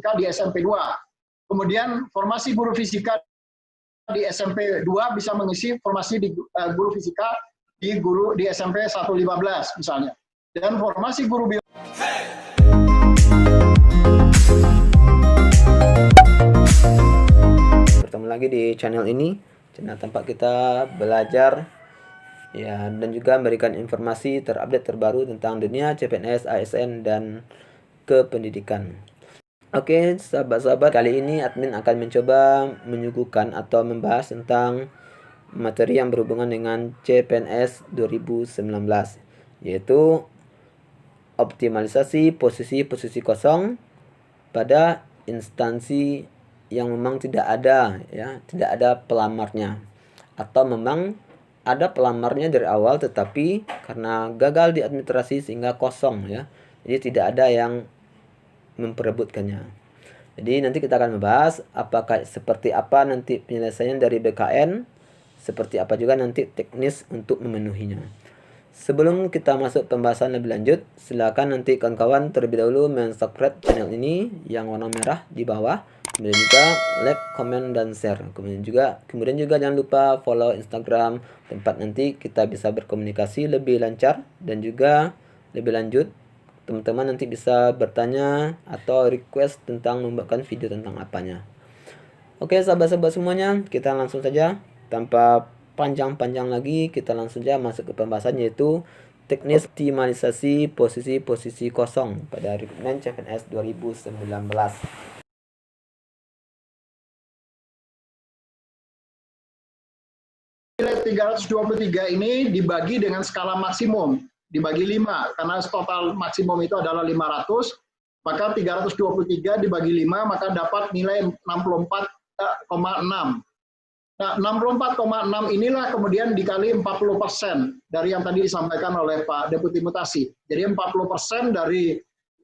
fisika di SMP 2. Kemudian formasi guru fisika di SMP 2 bisa mengisi formasi di guru fisika di SMP 115 misalnya. Dan formasi guru biologi. Bertemu lagi di channel ini, channel tempat kita belajar ya, dan juga memberikan informasi terupdate terbaru tentang dunia CPNS, ASN, dan kependidikan. Oke, sahabat-sahabat, kali ini admin akan mencoba menyuguhkan atau membahas tentang materi yang berhubungan dengan CPNS 2019, yaitu optimalisasi posisi-posisi kosong pada instansi yang memang tidak ada pelamarnya, atau memang ada pelamarnya dari awal tetapi karena gagal di administrasi sehingga kosong ya. Jadi tidak ada yang memperebutkannya. Jadi nanti kita akan membahas apakah seperti apa nanti penyelesaian dari BKN, seperti apa juga nanti teknis untuk memenuhinya. Sebelum kita masuk pembahasan lebih lanjut, silakan nanti kawan-kawan terlebih dahulu men-subscribe channel ini yang warna merah di bawah, kemudian juga like, comment, dan share. Kemudian juga jangan lupa follow Instagram, tempat nanti kita bisa berkomunikasi lebih lancar, dan juga lebih lanjut teman-teman nanti bisa bertanya atau request tentang membuatkan video tentang apanya. Oke sahabat-sahabat semuanya, kita langsung saja tanpa panjang-panjang lagi, kita langsung saja masuk ke pembahasan, yaitu teknis optimalisasi posisi-posisi kosong pada rekrutmen CPNS 2019. Nilai 323 ini dibagi dengan skala maksimum, dibagi 5, karena total maksimum itu adalah 500, maka 323 dibagi 5, maka dapat nilai 64,6. Nah, 64,6 inilah kemudian dikali 40% dari yang tadi disampaikan oleh Pak Deputi Mutasi. Jadi 40% dari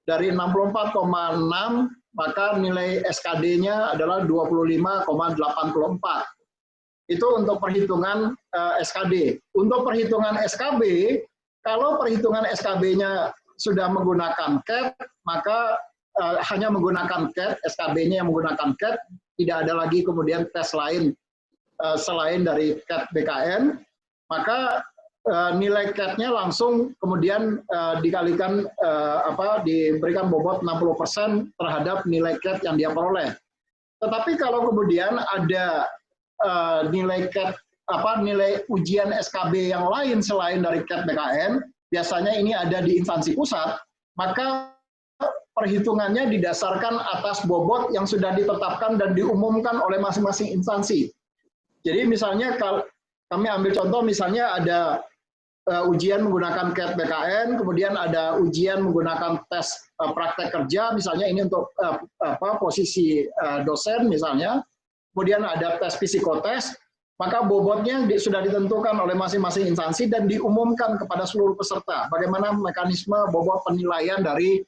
64,6, maka nilai SKD-nya adalah 25,84. Itu untuk perhitungan SKD. Untuk perhitungan SKB, kalau perhitungan SKB-nya sudah menggunakan CAT, maka hanya menggunakan CAT, SKB-nya yang menggunakan CAT, tidak ada lagi kemudian tes lain selain dari CAT BKN, maka nilai CAT-nya langsung kemudian dikalikan diberikan bobot 60% terhadap nilai CAT yang dia peroleh. Tetapi kalau kemudian ada nilai CAT nilai ujian SKB yang lain selain dari CAT BKN, biasanya ini ada di instansi pusat, maka perhitungannya didasarkan atas bobot yang sudah ditetapkan dan diumumkan oleh masing-masing instansi. Jadi misalnya kalau kami ambil contoh, misalnya ada ujian menggunakan CAT BKN, kemudian ada ujian menggunakan tes praktek kerja, misalnya ini untuk posisi dosen misalnya, kemudian ada tes psikotes, maka bobotnya sudah ditentukan oleh masing-masing instansi dan diumumkan kepada seluruh peserta. Bagaimana mekanisme bobot penilaian dari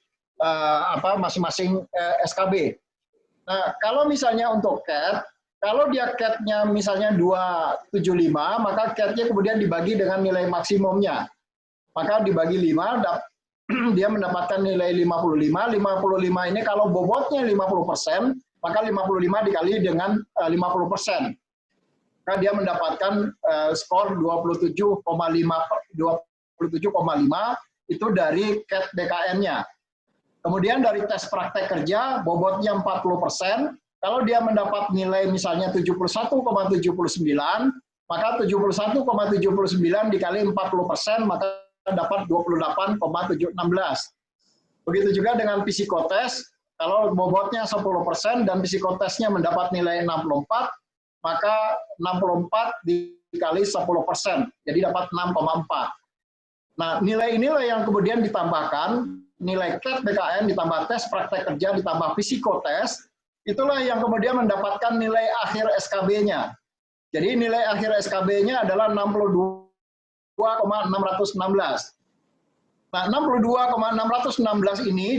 masing-masing SKB. Nah, kalau misalnya untuk CAT, kalau dia CAT-nya misalnya 275, maka CAT-nya kemudian dibagi dengan nilai maksimumnya. Maka dibagi 5, dia mendapatkan nilai 55. 55 ini kalau bobotnya 50%, maka 55 dikali dengan 50%. Maka dia mendapatkan skor 27,5 itu dari CAT BKN-nya. Kemudian dari tes praktek kerja, bobotnya 40%. Kalau dia mendapat nilai misalnya 71,79, maka 71,79 dikali 40%, maka dapat 28,716. Begitu juga dengan psikotes, kalau bobotnya 10% dan psikotesnya mendapat nilai 64, maka 64 dikali 10%, jadi dapat 6,4. Nah, nilai inilah yang kemudian ditambahkan, nilai CAT BKN ditambah tes praktek kerja ditambah psikotes, itulah yang kemudian mendapatkan nilai akhir SKB-nya. Jadi nilai akhir SKB-nya adalah 62,616. Nah, 62,616 ini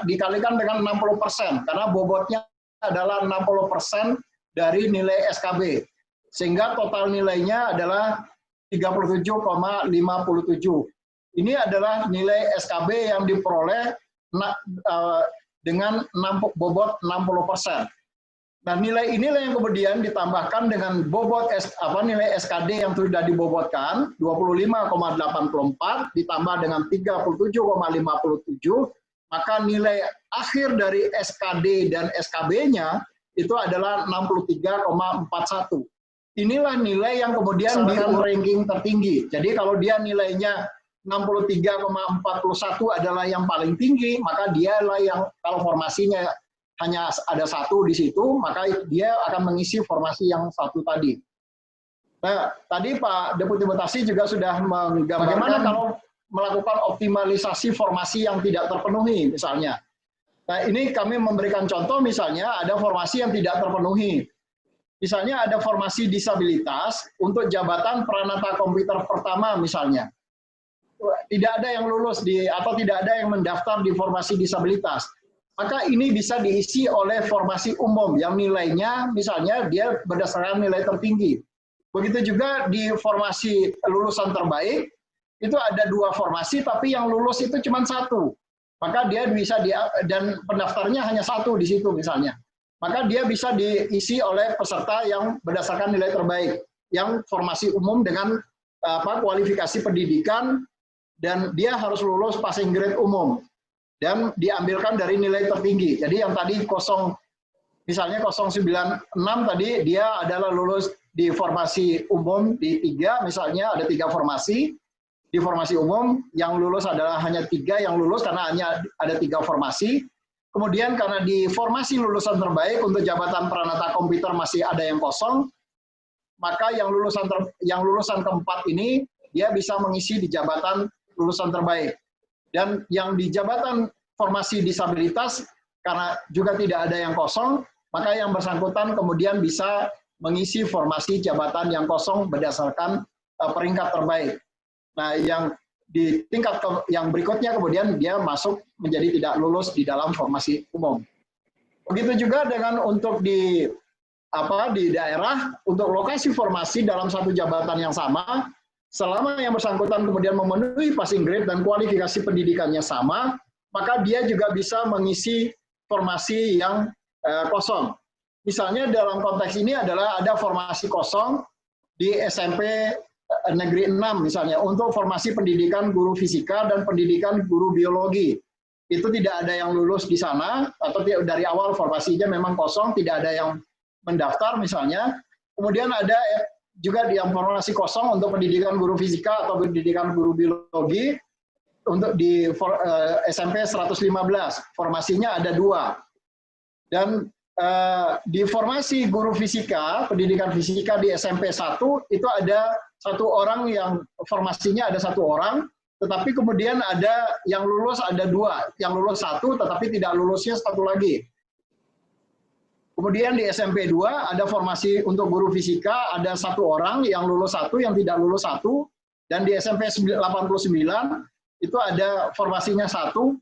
dikalikan dengan 60%, karena bobotnya adalah 60% dari nilai SKB. Sehingga total nilainya adalah 37,57. Ini adalah nilai SKB yang diperoleh dengan bobot 60%. Nah, nilai inilah yang kemudian ditambahkan dengan bobot nilai SKD yang sudah dibobotkan 25,84 ditambah dengan 37,57, maka nilai akhir dari SKD dan SKB-nya itu adalah 63,41. Inilah nilai yang kemudian di ranking tertinggi. Jadi kalau dia nilainya 63,41 adalah yang paling tinggi, maka dialah yang kalau formasinya hanya ada satu di situ, maka dia akan mengisi formasi yang satu tadi. Nah, tadi Pak Deputi Mutasi juga sudah menggambarkan bagaimana kalau melakukan optimalisasi formasi yang tidak terpenuhi, misalnya. Nah, ini kami memberikan contoh, misalnya ada formasi yang tidak terpenuhi. Misalnya ada formasi disabilitas untuk jabatan peranata komputer pertama, misalnya. Tidak ada yang lulus atau tidak ada yang mendaftar di formasi disabilitas. Maka ini bisa diisi oleh formasi umum yang nilainya misalnya dia berdasarkan nilai tertinggi. Begitu juga di formasi lulusan terbaik, itu ada 2 formasi tapi yang lulus itu cuma 1. Maka dia bisa dan pendaftarnya hanya 1 di situ misalnya. Maka dia bisa diisi oleh peserta yang berdasarkan nilai terbaik, yang formasi umum dengan kualifikasi pendidikan dan dia harus lulus passing grade umum. Dan diambilkan dari nilai tertinggi. Jadi yang tadi misalnya 096 tadi dia adalah lulus di formasi umum di 3, misalnya ada 3 formasi. Di formasi umum yang lulus adalah hanya 3 yang lulus karena hanya ada 3 formasi. Kemudian karena di formasi lulusan terbaik untuk jabatan peranata komputer masih ada yang kosong, maka yang lulusan keempat ini dia bisa mengisi di jabatan lulusan terbaik. Dan yang di jabatan formasi disabilitas, karena juga tidak ada yang kosong, maka yang bersangkutan kemudian bisa mengisi formasi jabatan yang kosong berdasarkan peringkat terbaik. Nah, yang di tingkat yang berikutnya kemudian dia masuk menjadi tidak lulus di dalam formasi umum. Begitu juga dengan untuk di daerah, untuk lokasi formasi dalam satu jabatan yang sama, selama yang bersangkutan kemudian memenuhi passing grade dan kualifikasi pendidikannya sama, maka dia juga bisa mengisi formasi yang kosong. Misalnya dalam konteks ini adalah ada formasi kosong di SMP Negeri 6 misalnya, untuk formasi pendidikan guru fisika dan pendidikan guru biologi. Itu tidak ada yang lulus di sana, atau dari awal formasinya memang kosong, tidak ada yang mendaftar misalnya. Kemudian ada juga di formasi kosong untuk pendidikan guru fisika atau pendidikan guru biologi untuk di SMP 115, formasinya ada 2. Dan di formasi guru fisika, pendidikan fisika di SMP 1 itu ada 1 orang yang formasinya ada 1 orang, tetapi kemudian ada yang lulus ada 2, yang lulus 1 tetapi tidak lulusnya 1 lagi. Kemudian di SMP 2 ada formasi untuk guru fisika, ada 1 orang yang lulus 1, yang tidak lulus 1, dan di SMP 89 itu ada formasinya 1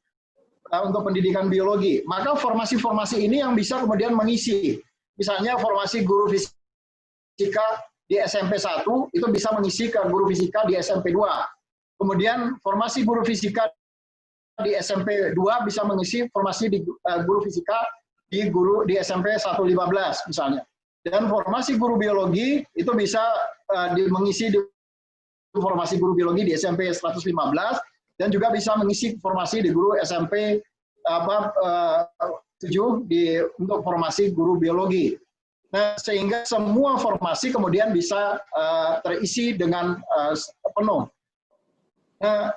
untuk pendidikan biologi. Maka formasi-formasi ini yang bisa kemudian mengisi. Misalnya formasi guru fisika di SMP 1 itu bisa mengisi ke guru fisika di SMP 2. Kemudian formasi guru fisika di SMP 2 bisa mengisi formasi di guru fisika di SMP 115 misalnya. Dan formasi guru biologi itu bisa mengisi di formasi guru biologi di SMP 115 dan juga bisa mengisi formasi di guru SMP 7 untuk formasi guru biologi. Nah, sehingga semua formasi kemudian bisa terisi dengan penuh. Nah,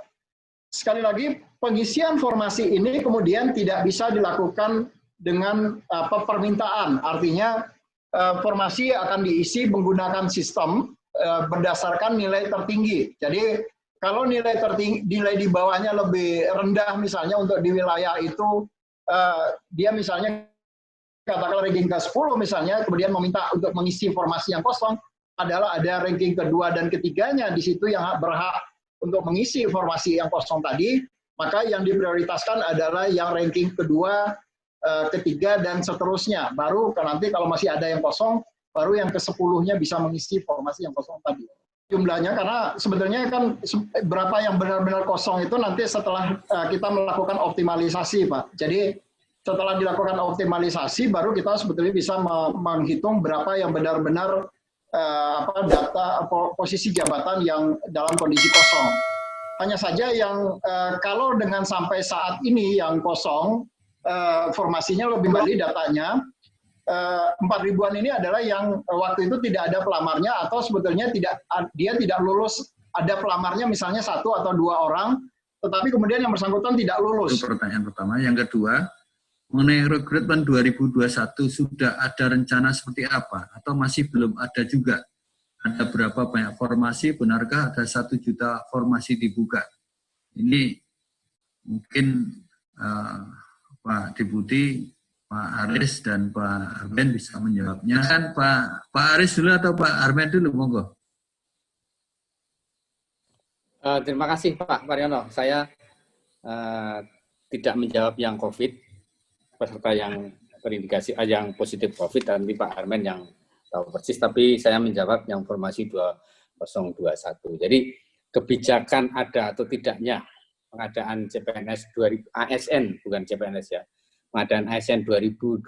sekali lagi pengisian formasi ini kemudian tidak bisa dilakukan dengan permintaan, artinya formasi akan diisi menggunakan sistem berdasarkan nilai tertinggi. Jadi kalau nilai di bawahnya lebih rendah misalnya untuk di wilayah itu dia misalnya katakanlah ranking ke-10 misalnya, kemudian meminta untuk mengisi formasi yang kosong, adalah ada ranking kedua dan ketiganya di situ yang berhak untuk mengisi formasi yang kosong tadi, maka yang diprioritaskan adalah yang ranking kedua, ketiga, dan seterusnya. Baru nanti kalau masih ada yang kosong, baru yang ke-10-nya bisa mengisi formasi yang kosong tadi. Jumlahnya, karena sebenarnya kan berapa yang benar-benar kosong itu nanti setelah kita melakukan optimalisasi, Pak. Jadi setelah dilakukan optimalisasi, baru kita sebetulnya bisa menghitung berapa yang benar-benar data posisi jabatan yang dalam kondisi kosong. Hanya saja yang kalau dengan sampai saat ini yang kosong, formasinya lebih kembali datanya, 4.000-an ini adalah yang waktu itu tidak ada pelamarnya atau sebetulnya dia tidak lulus, ada pelamarnya misalnya 1 atau 2 orang, tetapi kemudian yang bersangkutan tidak lulus. Itu pertanyaan pertama. Yang kedua, mengenai rekrutmen 2021 sudah ada rencana seperti apa atau masih belum ada juga? Ada berapa banyak formasi? Benarkah ada 1 juta formasi dibuka? Ini mungkin Pak Deputi, Pak Aris dan Pak Armen bisa menjawabnya. Kan Pak Aris dulu atau Pak Armen dulu, monggo. Terima kasih Pak Waryono. Saya tidak menjawab yang COVID, peserta yang terindikasi yang positif COVID, dan nanti Pak Armen yang tahu persis, tapi saya menjawab yang formasi 2021. Jadi kebijakan ada atau tidaknya pengadaan CPNS 2000 ASN, bukan CPNS ya, pengadaan ASN 2021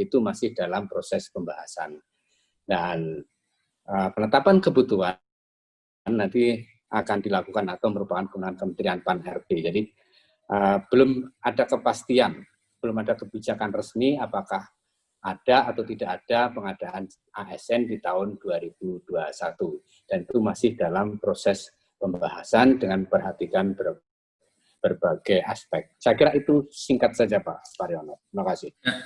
itu masih dalam proses pembahasan. Dan penetapan kebutuhan nanti akan dilakukan atau merupakan kewenangan Kementerian PAN-RB. Jadi belum ada kepastian, belum ada kebijakan resmi apakah ada atau tidak ada pengadaan ASN di tahun 2021. Dan itu masih dalam proses pembahasan dengan perhatikan berbagai aspek. Saya kira itu singkat saja Pak Waryono. Terima kasih. Ya,